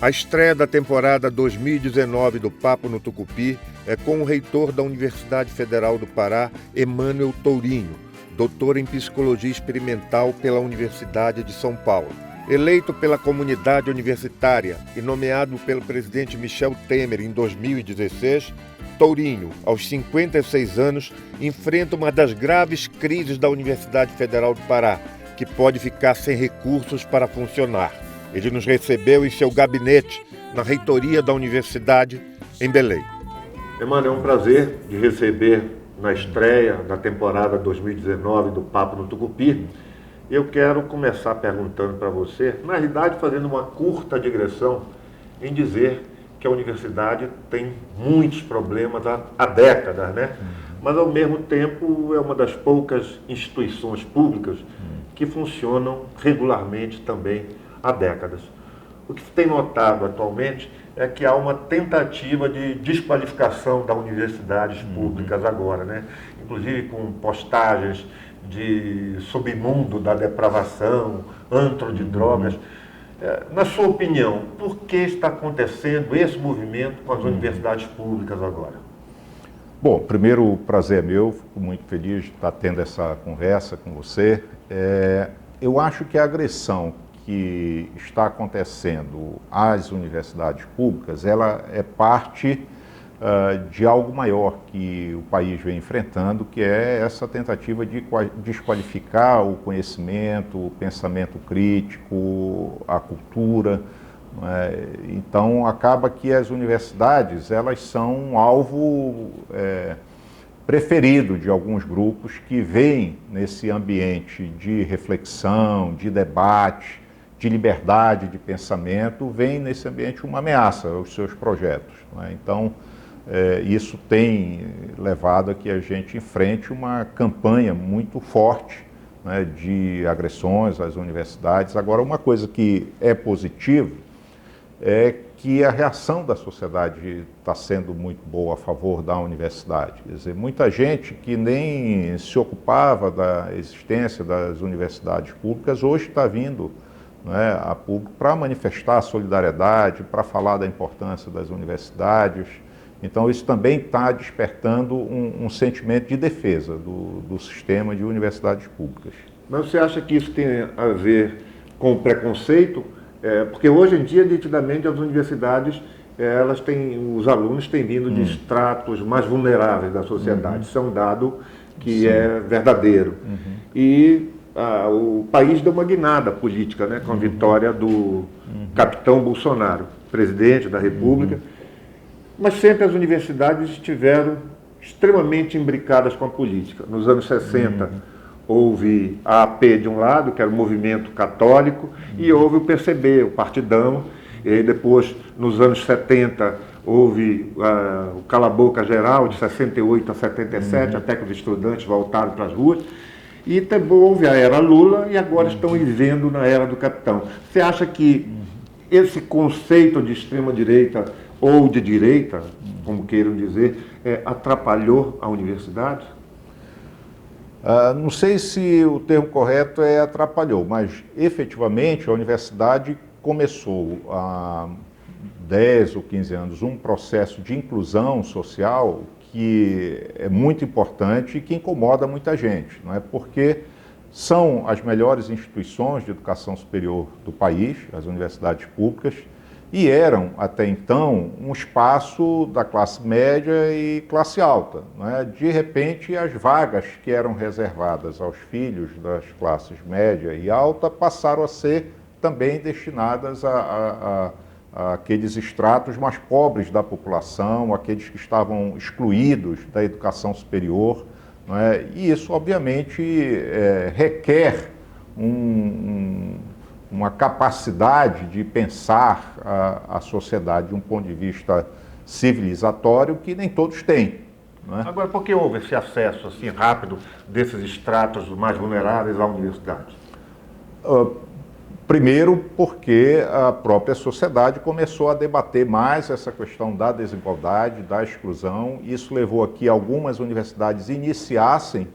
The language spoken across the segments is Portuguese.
A estreia da temporada 2019 do Papo no Tucupi é com o reitor da Universidade Federal do Pará, Emmanuel Tourinho, doutor em Psicologia Experimental pela Universidade de São Paulo. Eleito pela comunidade universitária e nomeado pelo presidente Michel Temer em 2016, Tourinho, aos 56 anos, enfrenta uma das graves crises da Universidade Federal do Pará, que pode ficar sem recursos para funcionar. Ele nos recebeu em seu gabinete, na reitoria da universidade, em Belém. Emmanuel, é um prazer de receber na estreia da temporada 2019 do Papo no Tucupi. Eu quero começar perguntando para você, na realidade fazendo uma curta digressão, em dizer que a universidade tem muitos problemas há décadas, né? Mas ao mesmo tempo é uma das poucas instituições públicas que funcionam regularmente também há décadas. O que se tem notado atualmente é que há uma tentativa de desqualificação das universidades públicas agora, né? Inclusive com postagens de submundo da depravação, antro de drogas. Na sua opinião, por que está acontecendo esse movimento com as universidades públicas agora? Bom, primeiro o prazer é meu, fico muito feliz de estar tendo essa conversa com você. Eu acho que a agressão que está acontecendo às universidades públicas, ela é parte de algo maior que o país vem enfrentando, que é essa tentativa de desqualificar o conhecimento, o pensamento crítico, a cultura. Então, acaba que as universidades, elas são um alvo preferido de alguns grupos que veem nesse ambiente de reflexão, de debate, de liberdade de pensamento, vem nesse ambiente uma ameaça aos seus projetos. Então, isso tem levado a que a gente enfrente uma campanha muito forte, de agressões às universidades. Agora, uma coisa que é positiva é que a reação da sociedade está sendo muito boa a favor da universidade. Quer dizer, muita gente que nem se ocupava da existência das universidades públicas hoje está vindo a público para manifestar solidariedade, para falar da importância das universidades. Então, isso também está despertando um sentimento de defesa do sistema de universidades públicas. Mas você acha que isso tem a ver com o preconceito? Porque hoje em dia, nitidamente, as universidades, os alunos têm vindo de estratos mais vulneráveis da sociedade. Isso é um dado que é verdadeiro. E o país deu uma guinada política, né, com a vitória do capitão Bolsonaro, presidente da República. Mas sempre as universidades estiveram extremamente imbricadas com a política. Nos anos 60, houve a AP de um lado, que era o movimento católico, e houve o PCB, o Partidão. E aí depois, nos anos 70, houve o Cala-Boca Geral, de 68 a 77, até que os estudantes voltaram para as ruas. E também houve a era Lula, e agora estão vivendo na era do capitão. Você acha que esse conceito de extrema-direita ou de direita, como queiram dizer, atrapalhou a universidade? Não sei se o termo correto é atrapalhou, mas efetivamente a universidade começou há 10 ou 15 anos um processo de inclusão social que é muito importante e que incomoda muita gente, não é? Porque são as melhores instituições de educação superior do país, as universidades públicas, e eram, até então, um espaço da classe média e classe alta. De repente, as vagas que eram reservadas aos filhos das classes média e alta passaram a ser também destinadas a aqueles estratos mais pobres da população, aqueles que estavam excluídos da educação superior. E isso, obviamente, requer uma capacidade de pensar a sociedade de um ponto de vista civilizatório que nem todos têm. Agora, por que houve esse acesso assim rápido desses estratos mais vulneráveis à universidade? Primeiro, porque a própria sociedade começou a debater mais essa questão da desigualdade, da exclusão. Isso levou a que algumas universidades iniciassem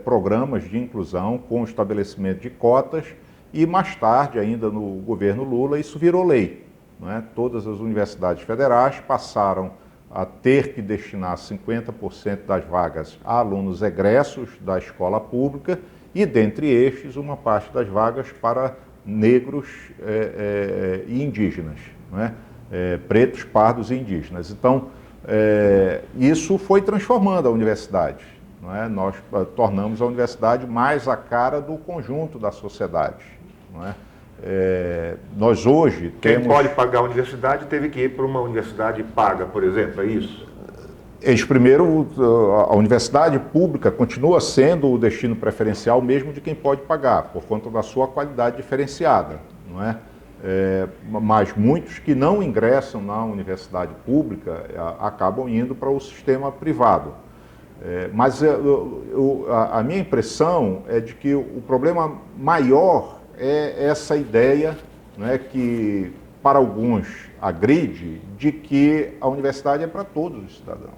programas de inclusão com o estabelecimento de cotas. E mais tarde, ainda no governo Lula, isso virou lei. não é? Todas as universidades federais passaram a ter que destinar 50% das vagas a alunos egressos da escola pública e, dentre estes, uma parte das vagas para negros e indígenas, não é? Pretos, pardos e indígenas. Então, isso foi transformando a universidade, não é? Nós tornamos a universidade mais a cara do conjunto da sociedade, não é? Nós hoje Quem temos... pode pagar a universidade teve que ir para uma universidade paga, por exemplo, é isso? Primeiro, a universidade pública continua sendo o destino preferencial mesmo de quem pode pagar, por conta da sua qualidade diferenciada, não é? Mas muitos que não ingressam na universidade pública acabam indo para o sistema privado. Mas a minha impressão é de que o problema maior é essa ideia, né, que para alguns agride, de que a universidade é para todos os cidadãos,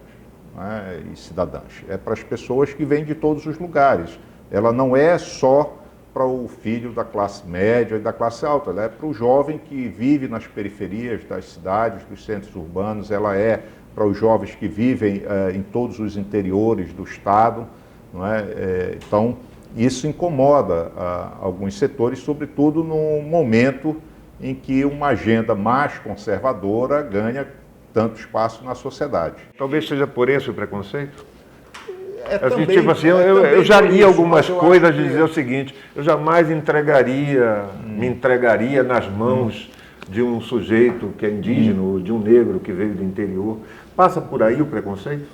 né, e cidadãs. É para as pessoas que vêm de todos os lugares. Ela não é só para o filho da classe média e da classe alta, ela é para o jovem que vive nas periferias das cidades, dos centros urbanos, ela é para os jovens que vivem em todos os interiores do estado, não é? Então, isso incomoda alguns setores, sobretudo num momento em que uma agenda mais conservadora ganha tanto espaço na sociedade. Talvez seja por esse o preconceito? Também, tipo assim, eu já li algumas coisas de dizer o seguinte: eu jamais me entregaria nas mãos de um sujeito que é indígena ou de um negro que veio do interior. Passa por aí o preconceito?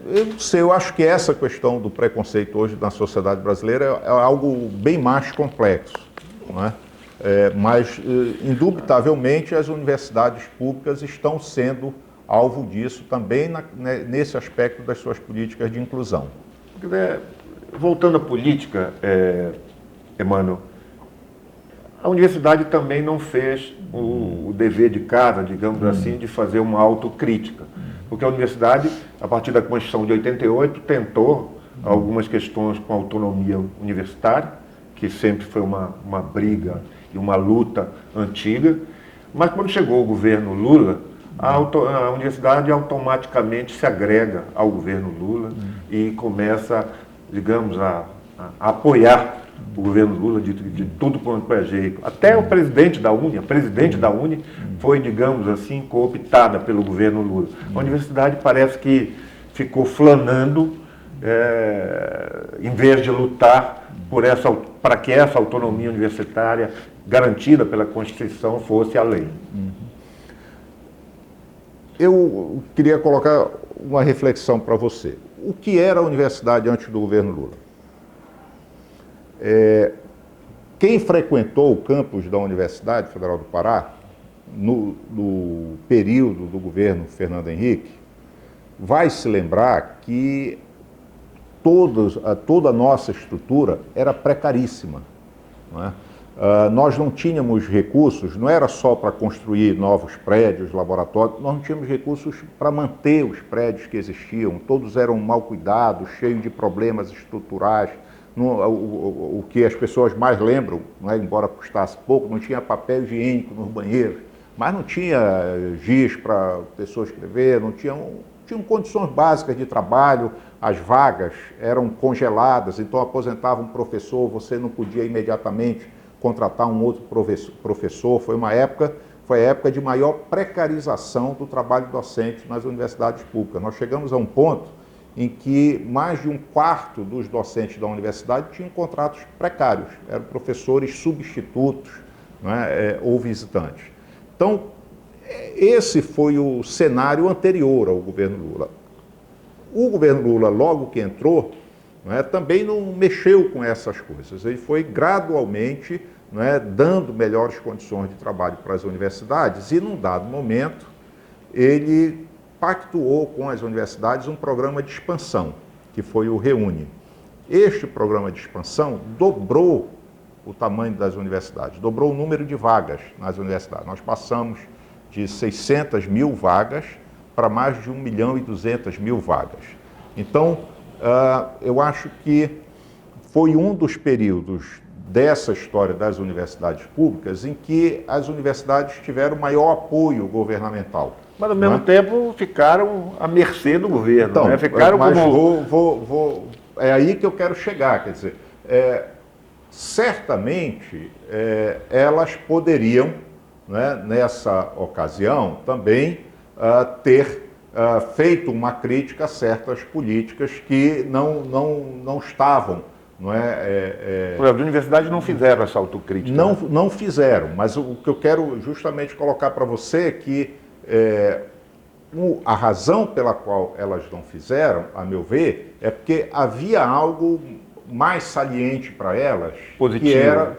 Eu não sei, eu acho que essa questão do preconceito hoje na sociedade brasileira é algo bem mais complexo, não é? Mas, indubitavelmente, as universidades públicas estão sendo alvo disso também nesse aspecto das suas políticas de inclusão. Voltando à política, Emmanuel, a universidade também não fez o dever de casa, digamos assim, de fazer uma autocrítica. Porque a universidade, a partir da Constituição de 88, tentou algumas questões com a autonomia universitária, que sempre foi uma briga e uma luta antiga, mas quando chegou o governo Lula, a universidade automaticamente se agrega ao governo Lula e começa, digamos, a apoiar o governo Lula de tudo quanto é jeito. Até o presidente da Uni, a presidente da Uni foi, digamos assim, cooptada pelo governo Lula. A universidade parece que ficou flanando, em vez de lutar para que essa autonomia universitária garantida pela Constituição fosse a lei. Eu queria colocar uma reflexão para você. O que era a universidade antes do governo Lula? Quem frequentou o campus da Universidade Federal do Pará, no período do governo Fernando Henrique, vai se lembrar que toda a nossa estrutura era precaríssima, não é? Nós não tínhamos recursos, não era só para construir novos prédios, laboratórios, nós não tínhamos recursos para manter os prédios que existiam, todos eram mal cuidados, cheios de problemas estruturais. O que as pessoas mais lembram, não é? Embora custasse pouco, não tinha papel higiênico nos banheiros, mas não tinha giz para a pessoa escrever, tinham condições básicas de trabalho, as vagas eram congeladas, então aposentava um professor, você não podia imediatamente contratar um outro professor. Foi a época de maior precarização do trabalho docente nas universidades públicas. Nós chegamos a um ponto em que mais de um quarto dos docentes da universidade tinham contratos precários, eram professores substitutos, não é? Ou visitantes. Então, esse foi o cenário anterior ao governo Lula. O governo Lula, logo que entrou, não é, também não mexeu com essas coisas. Ele foi gradualmente, não é, dando melhores condições de trabalho para as universidades e, num dado momento, ele pactuou com as universidades um programa de expansão, que foi o REUNE. Este programa de expansão dobrou o tamanho das universidades, dobrou o número de vagas nas universidades. Nós passamos de 600 mil vagas para mais de 1.200.000 vagas. Então, eu acho que foi um dos períodos dessa história das universidades públicas em que as universidades tiveram maior apoio governamental. Mas, ao mesmo tempo, ficaram à mercê do governo. Então, né? Ficaram mas como... é aí que eu quero chegar. Quer dizer, certamente elas poderiam, né, nessa ocasião, também ter feito uma crítica a certas políticas que não estavam. Não é, As universidades não fizeram essa autocrítica. não fizeram, mas o que eu quero justamente colocar para você é que a razão pela qual elas não fizeram, a meu ver, é porque havia algo mais saliente para elas,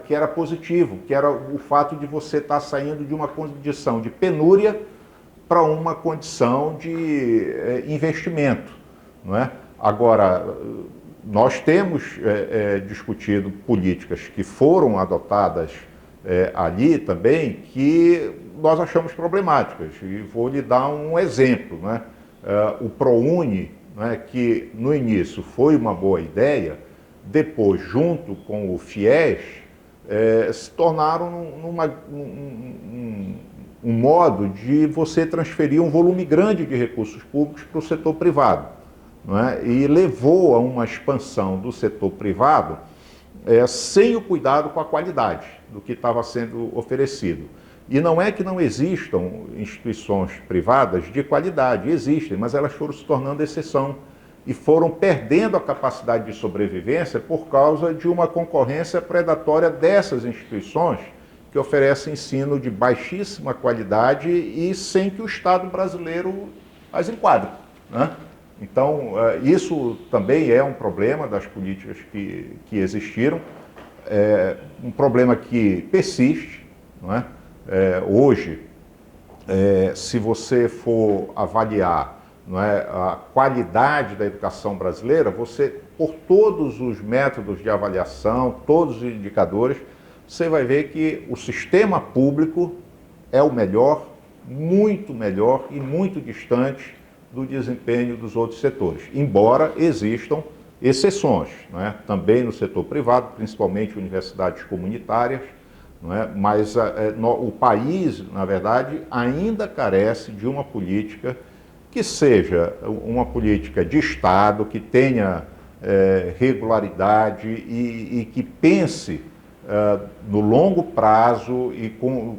que era positivo, que era o fato de você estar saindo de uma condição de penúria para uma condição de investimento, não é? Agora, nós temos discutido políticas que foram adotadas ali também, que nós achamos problemáticas. E vou lhe dar um exemplo, né? O ProUni, né, que no início foi uma boa ideia, depois, junto com o FIES, se tornaram um modo de você transferir um volume grande de recursos públicos para o setor privado, não é? E levou a uma expansão do setor privado sem o cuidado com a qualidade do que estava sendo oferecido. E não é que não existam instituições privadas de qualidade, existem, mas elas foram se tornando exceção e foram perdendo a capacidade de sobrevivência por causa de uma concorrência predatória dessas instituições que oferecem ensino de baixíssima qualidade e sem que o Estado brasileiro as enquadre, né? Então, isso também é um problema das políticas que existiram, um problema que persiste, não é? Hoje, se você for avaliar, não é, a qualidade da educação brasileira, você, por todos os métodos de avaliação, todos os indicadores, você vai ver que o sistema público é o melhor, muito melhor e muito distante do desempenho dos outros setores, embora existam exceções, não é? Também no setor privado, principalmente universidades comunitárias, não é? Mas o país, na verdade, ainda carece de uma política que seja uma política de Estado, que tenha regularidade e que pense no longo prazo e com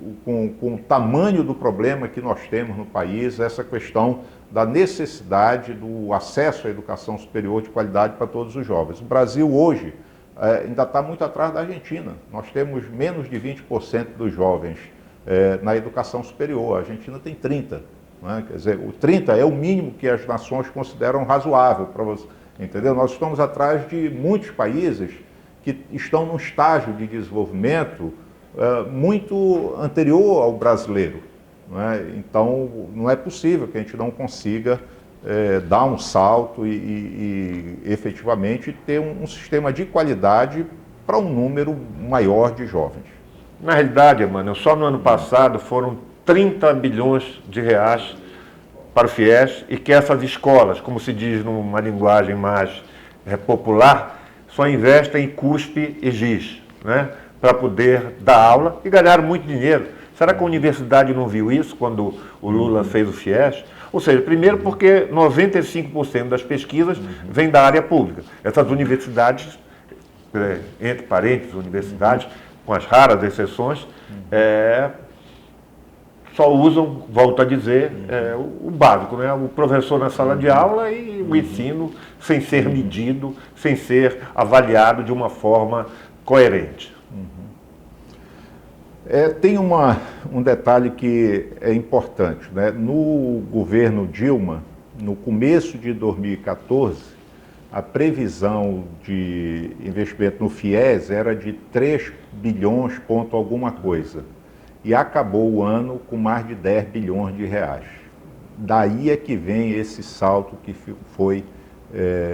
o tamanho do problema que nós temos no país, essa questão da necessidade do acesso à educação superior de qualidade para todos os jovens. O Brasil hoje ainda está muito atrás da Argentina. Nós temos menos de 20% dos jovens na educação superior. A Argentina tem 30%. Né? Quer dizer, o 30% é o mínimo que as nações consideram razoável para você. Entendeu? Nós estamos atrás de muitos países que estão num estágio de desenvolvimento muito anterior ao brasileiro. Não é? Então, não é possível que a gente não consiga dar um salto e efetivamente ter um sistema de qualidade para um número maior de jovens. Na realidade, Emmanuel, só no ano passado foram 30 bilhões de reais para o FIES e que essas escolas, como se diz numa linguagem mais popular, só investem em CUSP e GIS, né, para poder dar aula e ganharam muito dinheiro. Será que a universidade não viu isso quando o Lula fez o FIES? Ou seja, primeiro porque 95% das pesquisas vêm da área pública. Essas universidades, entre parênteses, universidades, com as raras exceções, só usam, volto a dizer, o básico, né? O professor na sala de aula e o ensino sem ser medido, sem ser avaliado de uma forma coerente. Tem um detalhe que é importante, né? No governo Dilma, no começo de 2014, a previsão de investimento no FIES era de 3 bilhões ponto alguma coisa. E acabou o ano com mais de 10 bilhões de reais. Daí é que vem esse salto que foi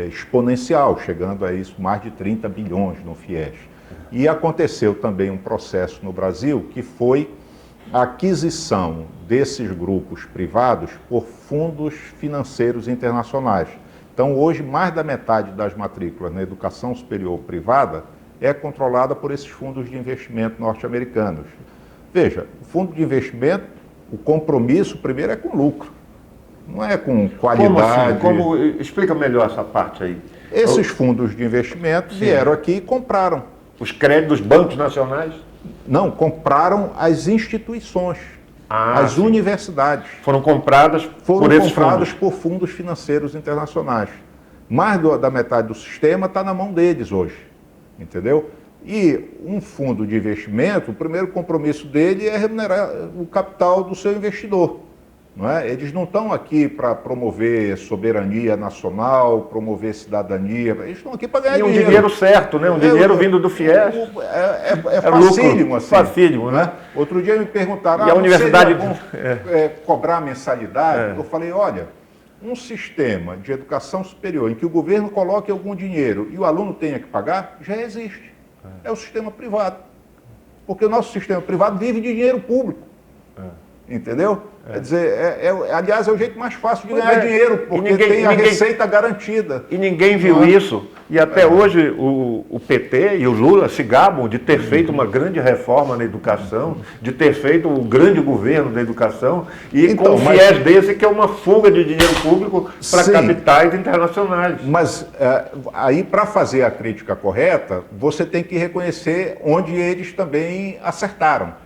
exponencial, chegando a isso, mais de 30 bilhões no FIES. E aconteceu também um processo no Brasil que foi a aquisição desses grupos privados por fundos financeiros internacionais. Então, hoje, mais da metade das matrículas na educação superior privada é controlada por esses fundos de investimento norte-americanos. Veja, o fundo de investimento, o compromisso primeiro é com lucro, não é com qualidade. Explica melhor essa parte aí. Esses fundos de investimento vieram aqui e compraram. Os créditos dos bancos nacionais? Não, compraram as instituições, as universidades. Foram compradas por fundos financeiros internacionais. Mais da metade do sistema está na mão deles hoje, entendeu? E um fundo de investimento, o primeiro compromisso dele é remunerar o capital do seu investidor. Não é? Eles não estão aqui para promover soberania nacional, promover cidadania, eles estão aqui para ganhar dinheiro. E um dinheiro certo, né? Um dinheiro vindo do FIES. É facílimo, assim. Facílimo, né? Outro dia me perguntaram, e a universidade cobrar mensalidade? Eu falei, olha, um sistema de educação superior em que o governo coloque algum dinheiro e o aluno tenha que pagar, já existe. É o sistema privado. Porque o nosso sistema privado vive de dinheiro público. Entendeu? Quer dizer, aliás, é o jeito mais fácil de ganhar dinheiro, porque tem a receita garantida. E ninguém viu isso. E até hoje o PT e o Lula se gabam de ter feito uma grande reforma na educação, de ter feito um grande governo da educação, e então, com um viés desse que é uma fuga de dinheiro público para capitais internacionais. Mas aí, para fazer a crítica correta, você tem que reconhecer onde eles também acertaram.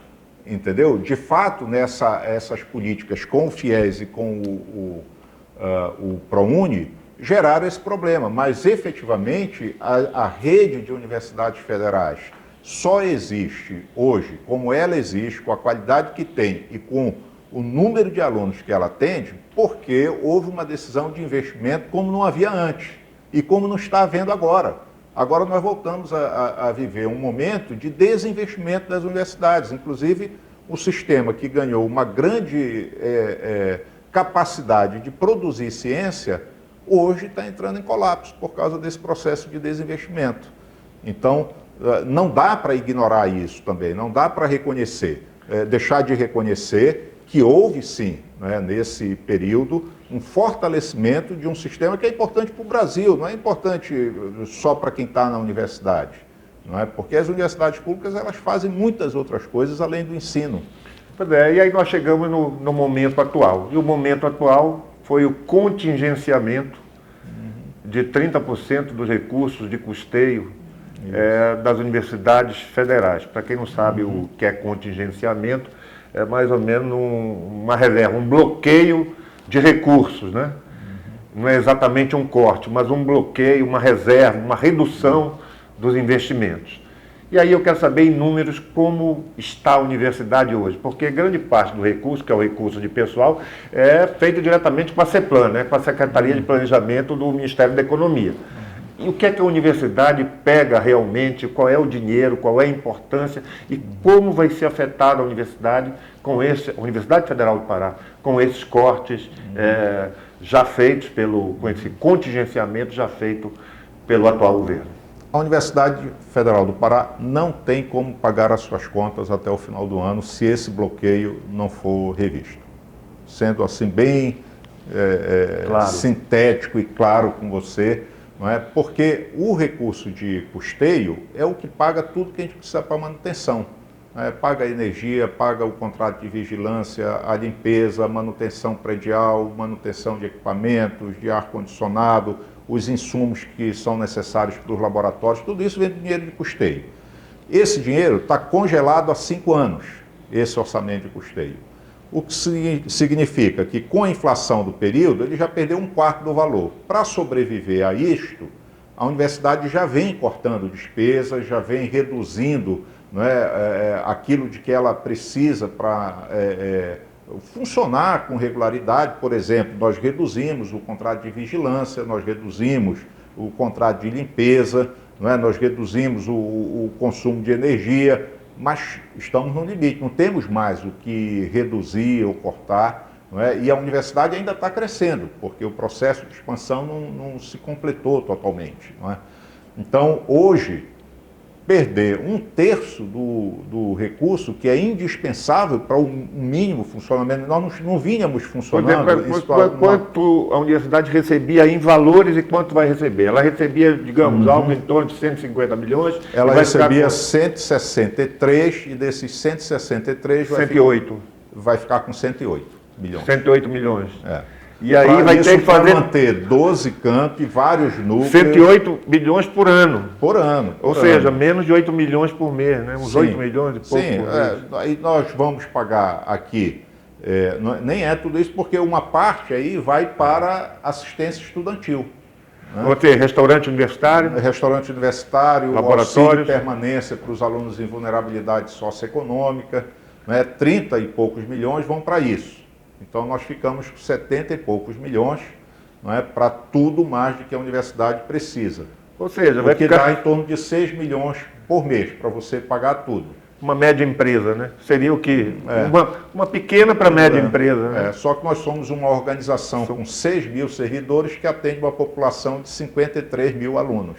Entendeu? De fato, essas políticas com o FIES e com o ProUni geraram esse problema, mas efetivamente a rede de universidades federais só existe hoje como ela existe, com a qualidade que tem e com o número de alunos que ela atende, porque houve uma decisão de investimento como não havia antes e como não está havendo agora. Agora nós voltamos a viver um momento de desinvestimento das universidades, inclusive o sistema que ganhou uma grande capacidade de produzir ciência, hoje está entrando em colapso por causa desse processo de desinvestimento. Então, não dá para ignorar isso também, não dá para reconhecer, deixar de reconhecer que houve sim, né, nesse período, um fortalecimento de um sistema que é importante para o Brasil, não é importante só para quem está na universidade, não é? Porque as universidades públicas elas fazem muitas outras coisas além do ensino. E aí nós chegamos no momento atual, e o momento atual foi o contingenciamento de 30% dos recursos de custeio das universidades federais. Para quem não sabe o que é contingenciamento, é mais ou menos uma reserva, um bloqueio de recursos, né? Não é exatamente um corte, mas um bloqueio, uma reserva, uma redução dos investimentos. E aí eu quero saber em números como está a universidade hoje, porque grande parte do recurso, que é o recurso de pessoal, é feito diretamente com a CEPLAN, né? Com a Secretaria de Planejamento do Ministério da Economia. E o que é que a universidade pega realmente, qual é o dinheiro, qual é a importância e como vai ser afetada a universidade a Universidade Federal do Pará, com esses cortes já feitos com esse contingenciamento já feito pelo atual governo. A Universidade Federal do Pará não tem como pagar as suas contas até o final do ano se esse bloqueio não for revisto. Sendo assim bem claro, sintético e claro com você, não é? Porque o recurso de custeio é o que paga tudo que a gente precisa para manutenção. Paga a energia, paga o contrato de vigilância, a limpeza, a manutenção predial, manutenção de equipamentos, de ar-condicionado, os insumos que são necessários para os laboratórios, tudo isso vem do dinheiro de custeio. Esse dinheiro está congelado há 5 anos, esse orçamento de custeio. O que significa que com a inflação do período, ele já perdeu 1/4 do valor. Para sobreviver a isto, a universidade já vem cortando despesas, já vem reduzindo, não é, aquilo de que ela precisa para funcionar com regularidade. Por exemplo, nós reduzimos o contrato de vigilância, nós reduzimos o contrato de limpeza, não é? Nós reduzimos o consumo de energia, mas estamos no limite, não temos mais o que reduzir ou cortar, não é? E a universidade ainda está crescendo, porque o processo de expansão não se completou totalmente, não é? Então, hoje, perder 1/3 do recurso que é indispensável para o mínimo funcionamento. Nós não vínhamos funcionando. Quanto a universidade recebia em valores e quanto vai receber? Ela recebia, digamos, algo em torno de 150 milhões. Ela recebia 163 e desses 163 vai ficar com 108 milhões. 108 milhões. É. E aí vai ter que fazer manter 12 campi, vários núcleos. 108 milhões por ano. Por ano. Ou seja, menos de 8 milhões por mês, né? Uns 8 milhões e pouco por mês. Aí nós vamos pagar aqui, nem é tudo isso, porque uma parte aí vai para assistência estudantil. Né? Vou ter restaurante universitário. Restaurante universitário, laboratórios, auxílio permanência para os alunos em vulnerabilidade socioeconômica, né? 30 e poucos milhões vão para isso. Então, nós ficamos com 70 e poucos milhões, não é, para tudo mais do que a universidade precisa. Ou seja, vai ficar em torno de 6 milhões por mês, para você pagar tudo. Uma média empresa, né? Seria o quê? Uma pequena para média empresa. Né? Só que nós somos uma organização com 6 mil servidores que atende uma população de 53 mil alunos,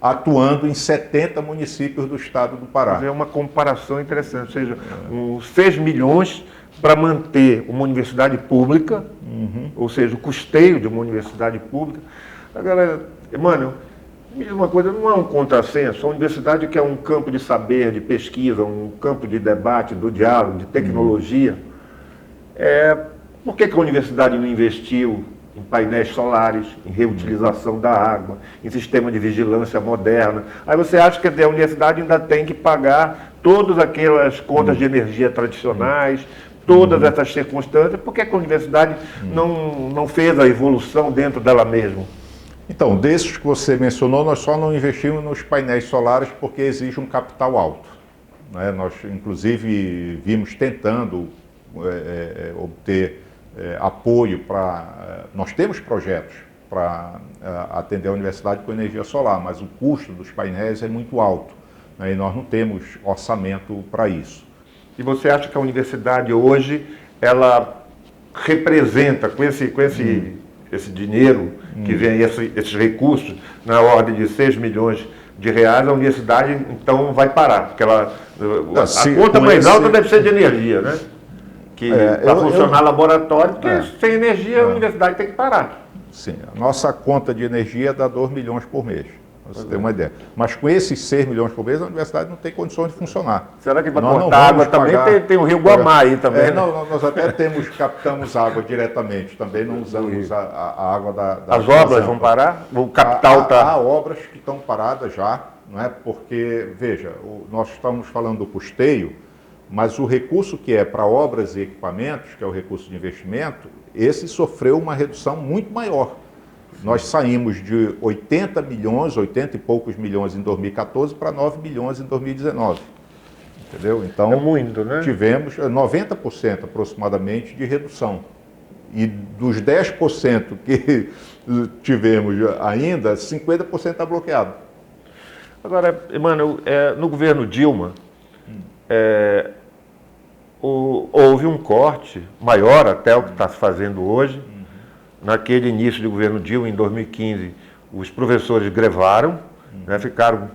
atuando em 70 municípios do estado do Pará. É uma comparação interessante, ou seja, os 6 milhões para manter uma universidade pública, ou seja, o custeio de uma universidade pública. Agora, Emmanuel, me diz uma coisa, não é um contrassenso? A universidade que é um campo de saber, de pesquisa, um campo de debate, do diálogo, de tecnologia, por que a universidade não investiu em painéis solares, em reutilização da água, em sistema de vigilância moderna? Aí você acha que a universidade ainda tem que pagar todas aquelas contas de energia tradicionais, todas essas circunstâncias? Por que a universidade não fez a evolução dentro dela mesma? Então, desses que você mencionou, nós só não investimos nos painéis solares porque exige um capital alto. Né? Nós, inclusive, vimos tentando obter apoio para... Nós temos projetos para atender a universidade com energia solar, mas o custo dos painéis é muito alto, né? E nós não temos orçamento para isso. E você acha que a universidade hoje, ela representa, com esse dinheiro que vem, esses recursos, na ordem de 6 milhões de reais, a universidade então vai parar? Porque a conta mais alta deve ser de energia, né? Que para funcionar laboratório, porque sem energia a universidade tem que parar. Sim, a nossa conta de energia dá 2 milhões por mês. Você tem uma ideia. Mas com esses 6 milhões por mês, a universidade não tem condições de funcionar. Será que para cortar água também tem o Rio Guamá aí também? Nós até captamos água diretamente, também não usamos a água da As obras vão parar? O capital está... Há obras que estão paradas já, não é? Porque, veja, nós estamos falando do custeio, mas o recurso que é para obras e equipamentos, que é o recurso de investimento, esse sofreu uma redução muito maior. Nós saímos de 80 e poucos milhões em 2014 para 9 milhões em 2019. Entendeu? Então, é muito, né? Tivemos 90% aproximadamente de redução. E dos 10% que tivemos ainda, 50% está bloqueado. Agora, Emmanuel, no governo Dilma, houve um corte maior até o que está se fazendo hoje. Naquele início do governo Dilma, em 2015, os professores grevaram, né, ficaram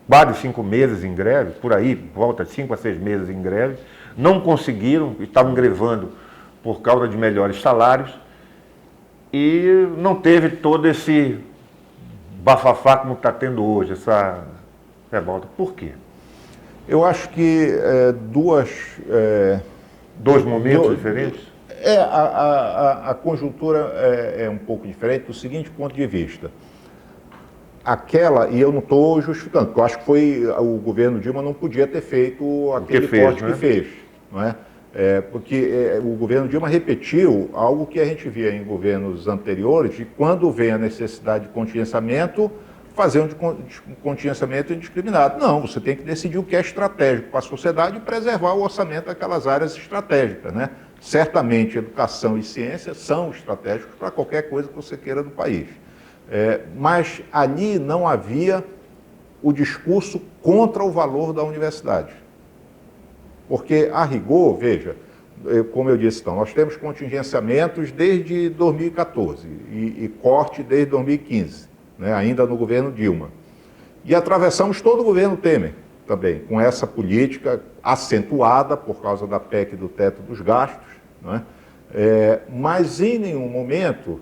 quase 5 meses em greve, por aí, volta de 5 a 6 meses em greve, não conseguiram, estavam grevando por causa de melhores salários, e não teve todo esse bafafá como está tendo hoje, essa revolta. Por quê? Eu acho que dois momentos diferentes? A conjuntura é um pouco diferente do seguinte ponto de vista. E eu não estou justificando, porque eu acho que o governo Dilma não podia ter feito aquele corte que fez. Não é? Porque o governo Dilma repetiu algo que a gente via em governos anteriores, de quando vem a necessidade de contingenciamento, fazer um contingenciamento indiscriminado. Não, você tem que decidir o que é estratégico para a sociedade e preservar o orçamento daquelas áreas estratégicas, né? Certamente, educação e ciência são estratégicos para qualquer coisa que você queira do país. Mas ali não havia o discurso contra o valor da universidade. Porque, a rigor, veja, como eu disse, então, nós temos contingenciamentos desde 2014 e corte desde 2015, né, ainda no governo Dilma. E atravessamos todo o governo Temer também, com essa política acentuada por causa da PEC do teto dos gastos, né? Mas em nenhum momento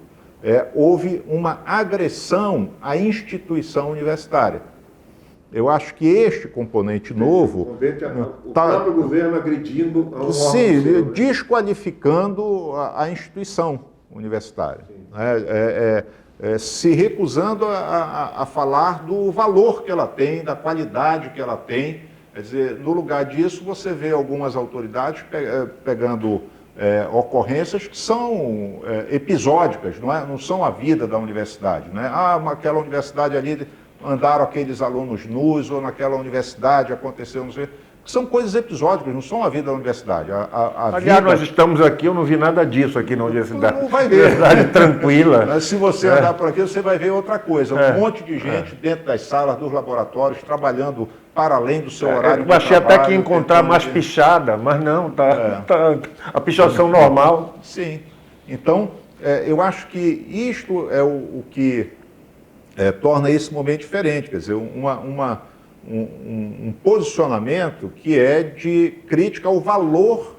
houve uma agressão à instituição universitária. Eu acho que este componente novo... O próprio governo agredindo a um órgão, desqualificando a instituição universitária. Se recusando a falar do valor que ela tem, da qualidade que ela tem. Quer dizer, no lugar disso, você vê algumas autoridades pegando ocorrências que são episódicas, não são a vida da universidade. Né? Aquela universidade ali andaram aqueles alunos nus, ou naquela universidade aconteceu, não sei... São coisas episódicas, não são a vida da universidade. Aliás, nós estamos aqui, eu não vi nada disso aqui na universidade. Não vai ver. Universidade tranquila. Se você andar por aqui, você vai ver outra coisa. Um monte de gente dentro das salas, dos laboratórios, trabalhando para além do seu horário de trabalho. Eu achei até que ia encontrar mais pichada, mas não, tá a pichação normal. Sim. Então, eu acho que isto é o que torna esse momento diferente. Quer dizer, um posicionamento que é de crítica ao valor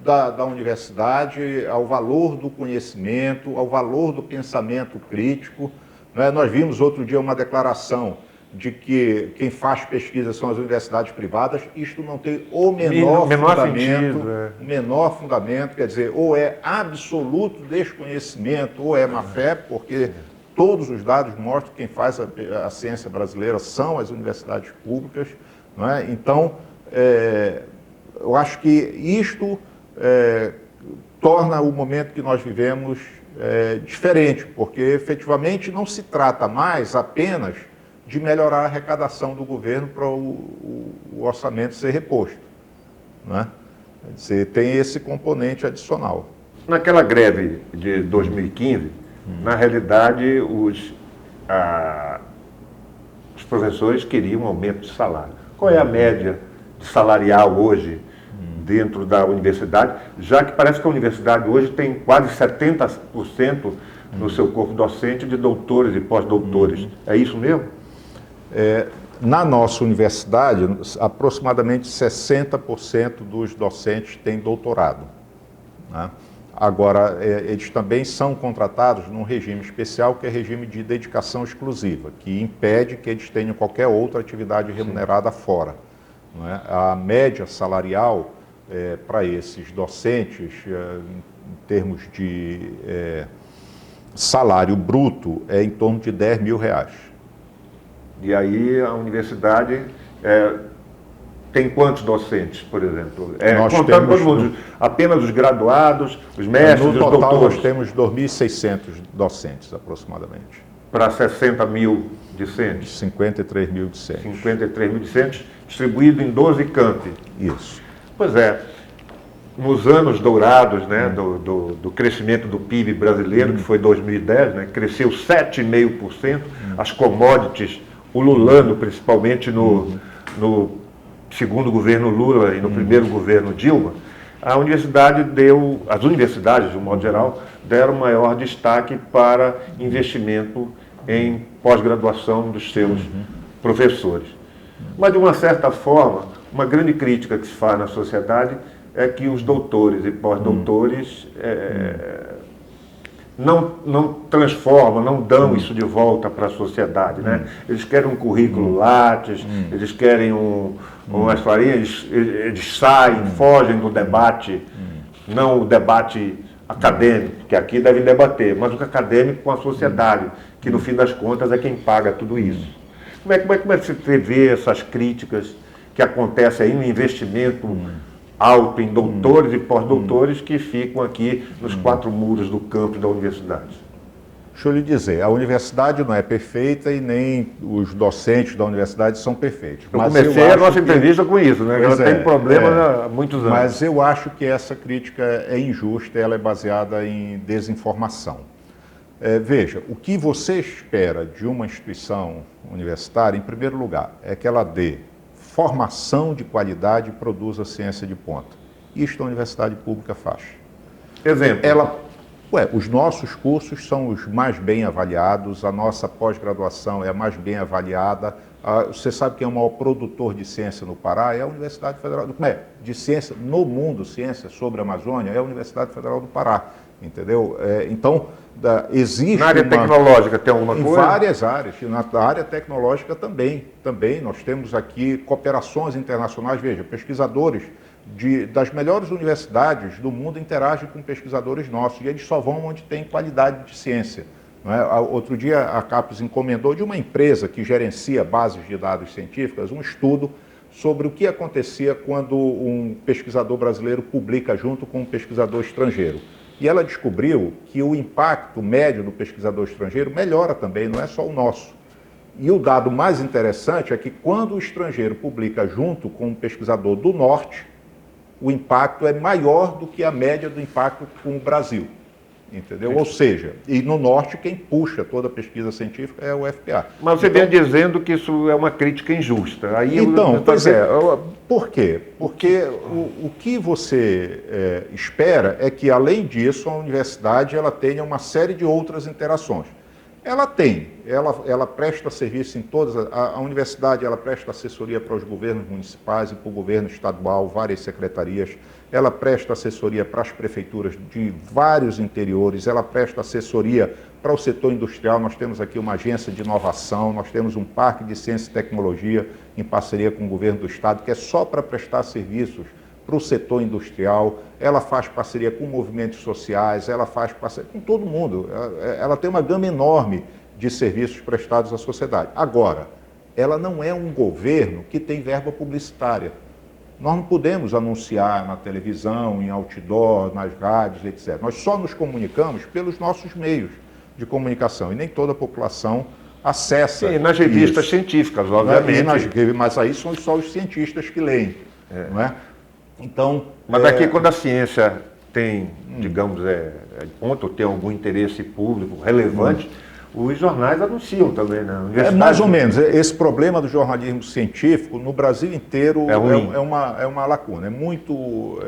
da universidade, ao valor do conhecimento, ao valor do pensamento crítico. Né? Nós vimos outro dia uma declaração de que quem faz pesquisa são as universidades privadas. Isto não tem o menor fundamento, o menor fundamento, quer dizer, ou é absoluto desconhecimento, ou é má fé, porque todos os dados mostram que quem faz a ciência brasileira são as universidades públicas. Não é? Então, eu acho que isto torna o momento que nós vivemos diferente, porque efetivamente não se trata mais apenas de melhorar a arrecadação do governo para o orçamento ser reposto. Não é? Você tem esse componente adicional. Naquela greve de 2015, na realidade, os professores queriam um aumento de salário. Qual é a média salarial hoje dentro da universidade, já que parece que a universidade hoje tem quase 70% no seu corpo docente de doutores e pós-doutores. É isso mesmo? Na nossa universidade, aproximadamente 60% dos docentes têm doutorado. Né? Agora, eles também são contratados num regime especial, que é regime de dedicação exclusiva, que impede que eles tenham qualquer outra atividade remunerada fora. Não é? A média salarial para esses docentes, em termos de salário bruto, é em torno de R$10 mil. E aí a universidade tem quantos docentes, por exemplo? Contando todo mundo, apenas os graduados, os mestres, os doutores? No total nós temos 2.600 docentes, aproximadamente. Para 60 mil discentes? 53 mil discentes. 53 mil discentes, distribuído em 12 campi. Isso. Pois é. Nos anos dourados, né, do crescimento do PIB brasileiro, que foi 2010, né, cresceu 7,5%, as commodities ululando, principalmente no segundo governo Lula e no primeiro governo Dilma, as universidades, de um modo geral, deram maior destaque para investimento em pós-graduação dos seus professores. Mas, de uma certa forma, uma grande crítica que se faz na sociedade é que os doutores e pós-doutores não transformam, não dão isso de volta para a sociedade. Né? Eles querem um currículo Lattes, eles querem umas farinhas, eles saem, fogem do debate, não o debate acadêmico, que aqui devem debater, mas o acadêmico com a sociedade, que no fim das contas é quem paga tudo isso. Como é que você vê essas críticas que acontecem aí no investimento alto em doutores e pós-doutores que ficam aqui nos quatro muros do campus da universidade? Deixa eu lhe dizer, a universidade não é perfeita e nem os docentes da universidade são perfeitos. Eu comecei a nossa entrevista com isso, né? Ela tem problema há muitos anos. Mas eu acho que essa crítica é injusta, ela é baseada em desinformação. Veja, o que você espera de uma instituição universitária, em primeiro lugar, é que ela dê formação de qualidade e produza ciência de ponta. Isto a universidade pública faz. Exemplo. Os nossos cursos são os mais bem avaliados, a nossa pós-graduação é a mais bem avaliada. Você sabe quem é o maior produtor de ciência no Pará? É a Universidade Federal de Ciência no mundo, ciência sobre a Amazônia, é a Universidade Federal do Pará, entendeu? Então, existe na área tecnológica tem alguma coisa? Em várias áreas, na área tecnológica também. Nós temos aqui cooperações internacionais, veja, pesquisadores das melhores universidades do mundo interagem com pesquisadores nossos e eles só vão onde tem qualidade de ciência. Não é? Outro dia a CAPES encomendou de uma empresa que gerencia bases de dados científicas um estudo sobre o que acontecia quando um pesquisador brasileiro publica junto com um pesquisador estrangeiro. E ela descobriu que o impacto médio do pesquisador estrangeiro melhora também, não é só o nosso. E o dado mais interessante é que quando o estrangeiro publica junto com um pesquisador do norte, o impacto é maior do que a média do impacto com o Brasil, entendeu? Ou seja, e no norte quem puxa toda a pesquisa científica é o FPA. Mas você vem dizendo que isso é uma crítica injusta. Aí por quê? Porque o que você espera é que, além disso, a universidade ela tenha uma série de outras interações. Ela presta serviço em todas, a universidade ela presta assessoria para os governos municipais e para o governo estadual, várias secretarias, ela presta assessoria para as prefeituras de vários interiores, ela presta assessoria para o setor industrial, nós temos aqui uma agência de inovação, nós temos um parque de ciência e tecnologia em parceria com o governo do estado, que é só para prestar serviços para o setor industrial, ela faz parceria com movimentos sociais, ela faz parceria com todo mundo. Ela tem uma gama enorme de serviços prestados à sociedade. Agora, ela não é um governo que tem verba publicitária. Nós não podemos anunciar na televisão, em outdoor, nas rádios, etc. Nós só nos comunicamos pelos nossos meios de comunicação e nem toda a população acessa. Sim, nas revistas científicas, obviamente. Mas aí são só os cientistas que leem, não é? Então, mas daqui quando a ciência tem, digamos, ponto, tem algum interesse público relevante, os jornais anunciam também, né? Mais ou menos. Esse problema do jornalismo científico no Brasil inteiro é uma lacuna, é muito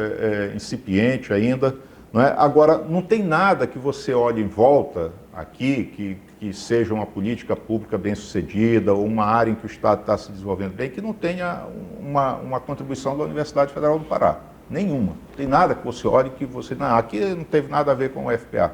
incipiente ainda. Não é? Agora, não tem nada que você olhe em volta aqui que seja uma política pública bem sucedida ou uma área em que o Estado está se desenvolvendo bem, que não tenha uma contribuição da Universidade Federal do Pará. Nenhuma. Não tem nada que você olhe que você... Não, aqui não teve nada a ver com o FPA.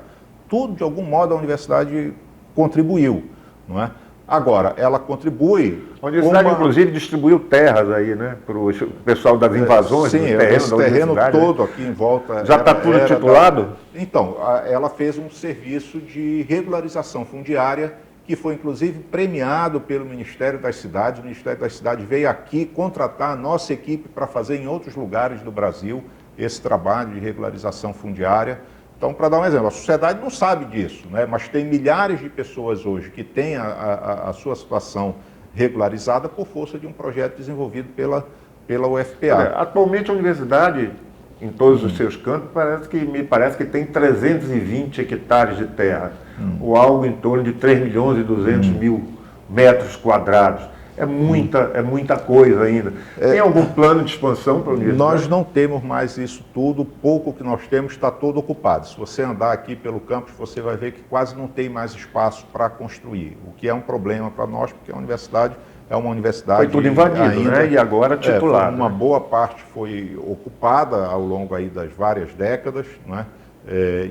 Tudo, de algum modo, a universidade contribuiu, não é? Agora, ela contribui... A universidade, inclusive, distribuiu terras aí, né? Para o pessoal das invasões. Sim, esse terreno todo aqui em volta... Já está tudo titulado? Então, ela fez um serviço de regularização fundiária que foi, inclusive, premiado pelo Ministério das Cidades. O Ministério das Cidades veio aqui contratar a nossa equipe para fazer em outros lugares do Brasil esse trabalho de regularização fundiária. Então, para dar um exemplo, a sociedade não sabe disso, né? Mas tem milhares de pessoas hoje que têm a sua situação regularizada por força de um projeto desenvolvido pela UFPA. Atualmente a universidade, em todos os seus campos, me parece que tem 320 hectares de terra, ou algo em torno de 3 milhões e 200 mil metros quadrados. É muita coisa ainda. Tem algum plano de expansão para a universidade? Nós não temos mais isso tudo, o pouco que nós temos está todo ocupado. Se você andar aqui pelo campus, você vai ver que quase não tem mais espaço para construir, o que é um problema para nós, porque a universidade é uma universidade... Foi tudo invadido, ainda, né? E agora titulada. Uma boa parte foi ocupada ao longo aí das várias décadas, não é?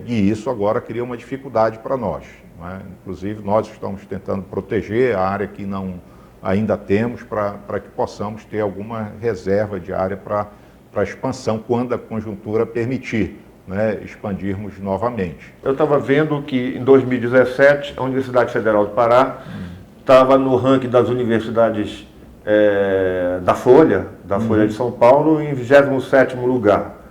E isso agora cria uma dificuldade para nós, não é? Inclusive, nós estamos tentando proteger a área que ainda temos para que possamos ter alguma reserva de área para expansão quando a conjuntura permitir, né, expandirmos novamente. Eu estava vendo que em 2017 a Universidade Federal do Pará estava no ranking das universidades da Folha de São Paulo em 27º lugar.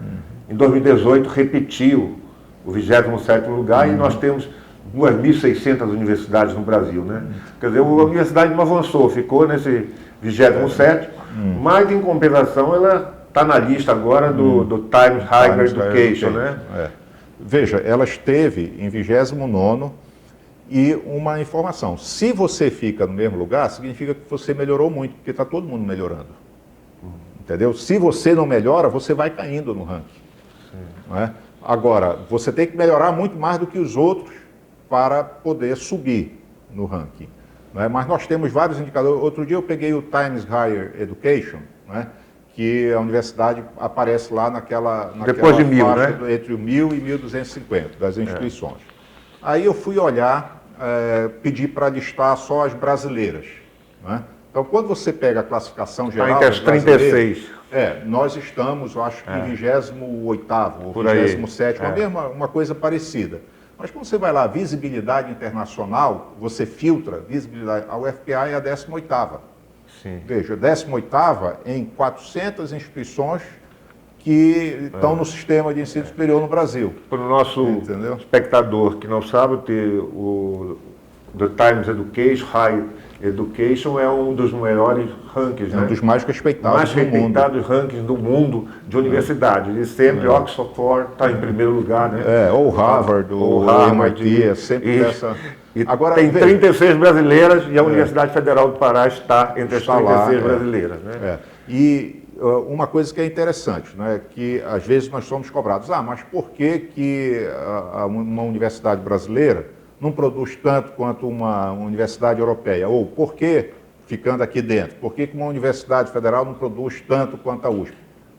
Em 2018 repetiu o 27º lugar e nós temos 2.600 universidades no Brasil, né? Quer dizer, a universidade não avançou, ficou nesse 27º, mas em compensação ela está na lista agora do Times Higher Education, né? Veja, ela esteve em 29º e uma informação, se você fica no mesmo lugar, significa que você melhorou muito, porque está todo mundo melhorando. Entendeu? Se você não melhora, você vai caindo no ranking. Não é? Agora, você tem que melhorar muito mais do que os outros para poder subir no ranking. Né? Mas nós temos vários indicadores. Outro dia eu peguei o Times Higher Education, né? Que a universidade aparece lá naquela Depois de 1000, faixa né? Entre o 1000 e 1250 das instituições. Aí eu fui olhar, pedi para listar só as brasileiras. Né? Então, quando você pega a classificação geral Está entre as 36. nós estamos, eu acho que em 28º ou Por aí. 27º, uma coisa parecida. Mas quando você vai lá, visibilidade internacional, você filtra visibilidade, a UFPA é a 18ª. Sim. Veja, 18ª em 400 instituições que estão no sistema de ensino superior no Brasil. Para o nosso espectador que não sabe, o The Times Education, High Education é um dos melhores rankings, um dos mais respeitados rankings do mundo de universidade. E sempre Oxford está em primeiro lugar, né? Ou Harvard, ou MIT, é sempre essa... Agora, tem 36 brasileiras e a Universidade Federal do Pará está entre as 36 brasileiras. Né? E uma coisa que é interessante, né, que às vezes nós somos cobrados, mas por que uma universidade brasileira não produz tanto quanto uma universidade europeia? Ou por que, ficando aqui dentro, por que uma universidade federal não produz tanto quanto a USP?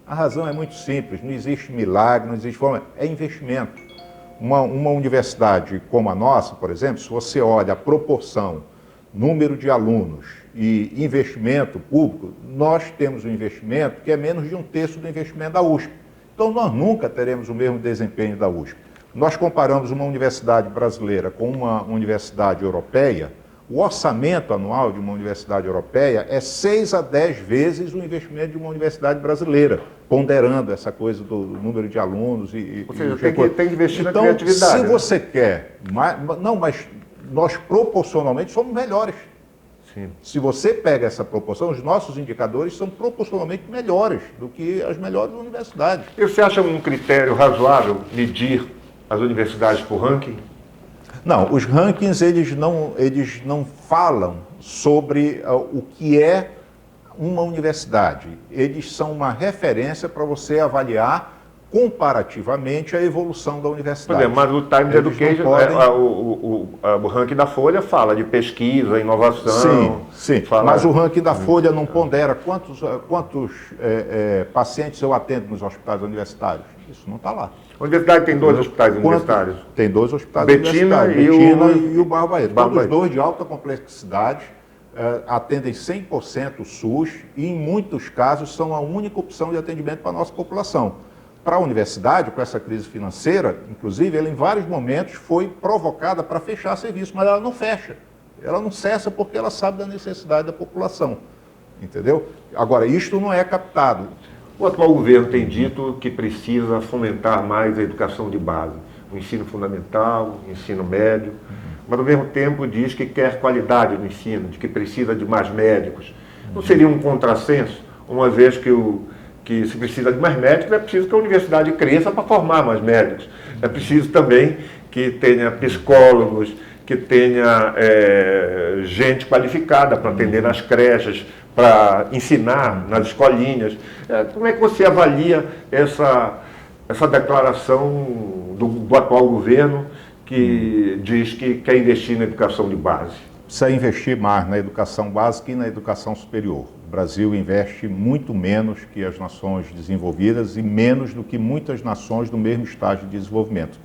A razão é muito simples, não existe milagre, não existe forma, é investimento. Uma universidade como a nossa, por exemplo, se você olha a proporção, número de alunos e investimento público, nós temos um investimento que é menos de 1/3 do investimento da USP. Então, nós nunca teremos o mesmo desempenho da USP. Nós comparamos uma universidade brasileira com uma universidade europeia, o orçamento anual de uma universidade europeia é 6 a 10 vezes o investimento de uma universidade brasileira, ponderando essa coisa do número de alunos Ou seja, tem que investir na criatividade. Se você quer... mas nós proporcionalmente somos melhores. Sim. Se você pega essa proporção, os nossos indicadores são proporcionalmente melhores do que as melhores universidades. E você acha um critério razoável medir as universidades por ranking? Não, os rankings eles não falam sobre o que é uma universidade. Eles são uma referência para você avaliar comparativamente a evolução da universidade. Mas o Times Education, o ranking da Folha fala de pesquisa, inovação. Sim. Mas o ranking da Folha não pondera quantos pacientes eu atendo nos hospitais universitários. Isso não está lá. A universidade tem 2 hospitais universitários. Tem 2 hospitais Betina universitários, e o Barra Barreiro. Todos 2 de alta complexidade, atendem 100% o SUS e, em muitos casos, são a única opção de atendimento para a nossa população. Para a universidade, com essa crise financeira, inclusive, ela em vários momentos foi provocada para fechar serviço, mas ela não fecha. Ela não cessa porque ela sabe da necessidade da população. Entendeu? Agora, isto não é captado. O atual governo tem dito que precisa fomentar mais a educação de base, o ensino fundamental, o ensino médio, mas ao mesmo tempo diz que quer qualidade no ensino, de que precisa de mais médicos. Não seria um contrassenso, uma vez que se precisa de mais médicos, é preciso que a universidade cresça para formar mais médicos. É preciso também que tenha psicólogos, que tenha gente qualificada para atender nas creches, para ensinar nas escolinhas. Como é que você avalia essa declaração do atual governo que diz que quer investir na educação de base? Precisa investir mais na educação básica e na educação superior. O Brasil investe muito menos que as nações desenvolvidas e menos do que muitas nações do mesmo estágio de desenvolvimento.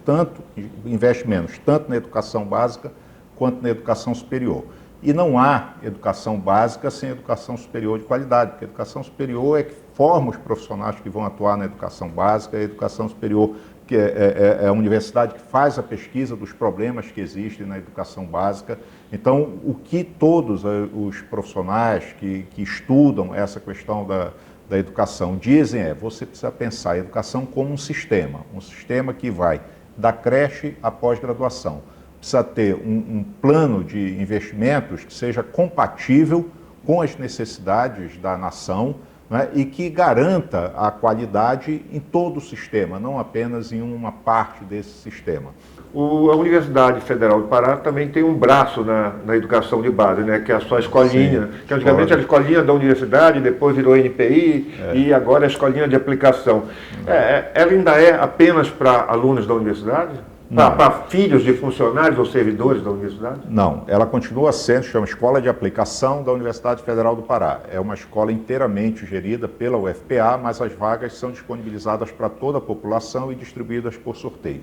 Investe menos tanto na educação básica quanto na educação superior. E não há educação básica sem educação superior de qualidade, porque a educação superior é que forma os profissionais que vão atuar na educação básica, a educação superior que é a universidade que faz a pesquisa dos problemas que existem na educação básica. Então, o que todos os profissionais que estudam essa questão da educação dizem você precisa pensar a educação como um sistema que vai da creche à pós-graduação. Precisa ter um plano de investimentos que seja compatível com as necessidades da nação, né, e que garanta a qualidade em todo o sistema, não apenas em uma parte desse sistema. A Universidade Federal do Pará também tem um braço na educação de base, né? Que é a sua escolinha, Sim, que antigamente era a escolinha da universidade, depois virou NPI e agora é a escolinha de aplicação. Ela ainda é apenas para alunos da universidade? Para filhos de funcionários ou servidores da universidade? Não, ela continua sendo, chama Escola de Aplicação da Universidade Federal do Pará. É uma escola inteiramente gerida pela UFPA, mas as vagas são disponibilizadas para toda a população e distribuídas por sorteio.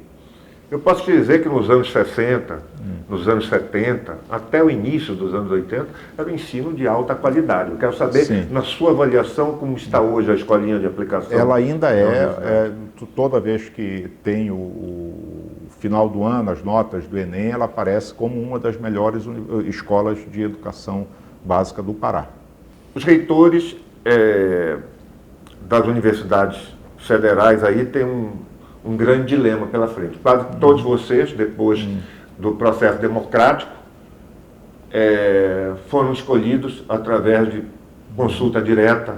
Eu posso te dizer que nos anos 60, nos anos 70, até o início dos anos 80, era um ensino de alta qualidade. Eu quero saber, Sim. na sua avaliação, como está hoje a escolinha de aplicação? Ela ainda toda vez que tem o final do ano, as notas do Enem, ela aparece como uma das melhores escolas de educação básica do Pará. Os reitores das universidades federais aí têm um grande dilema pela frente. Quase todos vocês, depois do processo democrático, foram escolhidos através de consulta direta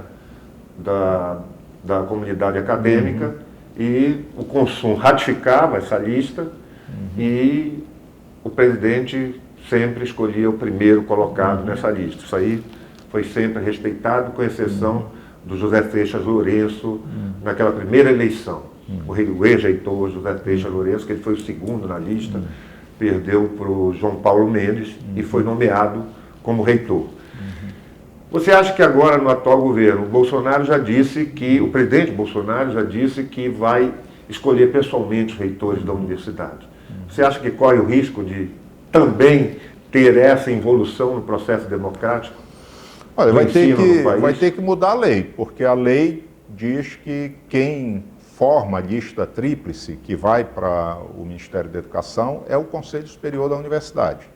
da comunidade acadêmica e o Consum ratificava essa lista e o presidente sempre escolhia o primeiro colocado nessa lista. Isso aí foi sempre respeitado, com exceção do José Seixas Lourenço, naquela primeira eleição. O ex-reitor José Seixas Lourenço, que ele foi o segundo na lista, perdeu para o João Paulo Mendes e foi nomeado como reitor. Você acha que agora, no atual governo, o presidente Bolsonaro já disse que vai escolher pessoalmente os reitores da universidade? Você acha que corre o risco de também ter essa involução no processo democrático? Olha, vai ter que mudar a lei, porque a lei diz que quem forma a lista tríplice que vai para o Ministério da Educação é o Conselho Superior da Universidade.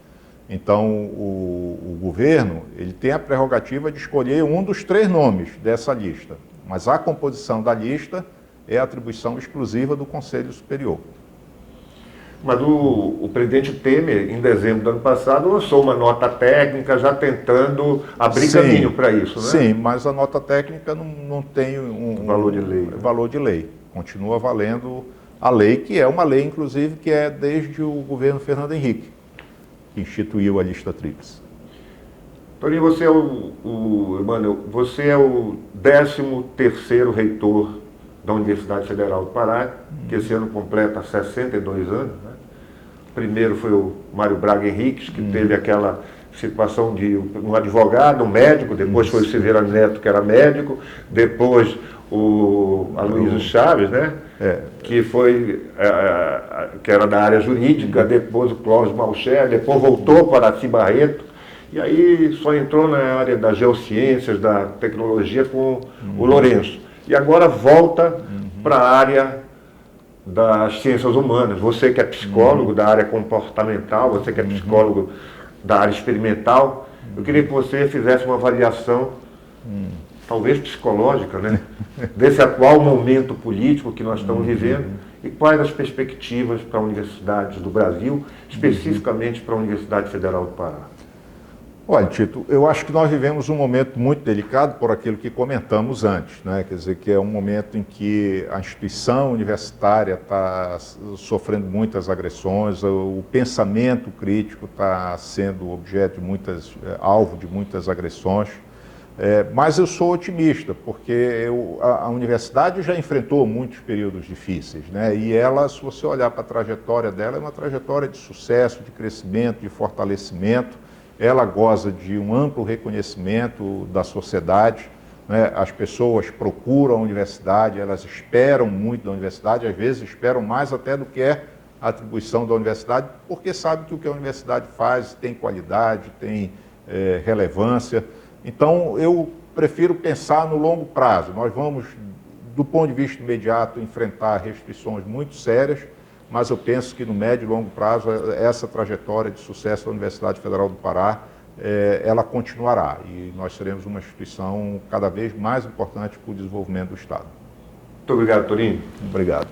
Então, o governo ele tem a prerrogativa de escolher um dos 3 nomes dessa lista, mas a composição da lista é atribuição exclusiva do Conselho Superior. Mas o presidente Temer, em dezembro do ano passado, lançou uma nota técnica já tentando abrir caminho para isso, né? Sim, mas a nota técnica não tem um valor de lei. Valor de lei. Continua valendo a lei, que é uma lei, inclusive, que é desde o governo Fernando Henrique, que instituiu a lista tríplice. Toninho, você é você é o 13º reitor da Universidade Federal do Pará, que esse ano completa 62 anos. Né? Primeiro foi o Mário Braga Henriques, que teve aquela situação de um advogado, um médico, depois foi o Silveira Neto, que era médico, depois o Aloysio Chaves, né? Que que era da área jurídica, depois o Clóvis Malcher, depois voltou para Araci Barreto, e aí só entrou na área das geociências, da tecnologia com o Lourenço. E agora volta para a área das ciências humanas. Você que é psicólogo da área comportamental, você que é psicólogo da área experimental, eu queria que você fizesse uma avaliação, talvez psicológica, né, desse atual momento político que nós estamos vivendo e quais as perspectivas para universidades do Brasil, especificamente para a Universidade Federal do Pará. Olha, Tito, eu acho que nós vivemos um momento muito delicado por aquilo que comentamos antes, né? Quer dizer, que é um momento em que a instituição universitária está sofrendo muitas agressões, o pensamento crítico está sendo objeto de alvo de muitas agressões. Mas eu sou otimista, porque a universidade já enfrentou muitos períodos difíceis, né? E ela, se você olhar para a trajetória dela, é uma trajetória de sucesso, de crescimento, de fortalecimento. Ela goza de um amplo reconhecimento da sociedade, né? As pessoas procuram a universidade, elas esperam muito da universidade, às vezes esperam mais até do que é a atribuição da universidade, porque sabe que o que a universidade faz tem qualidade, tem relevância. Então, eu prefiro pensar no longo prazo. Nós vamos, do ponto de vista imediato, enfrentar restrições muito sérias, mas eu penso que no médio e longo prazo, essa trajetória de sucesso da Universidade Federal do Pará, ela continuará. E nós seremos uma instituição cada vez mais importante para o desenvolvimento do Estado. Muito obrigado, Toninho. Obrigado.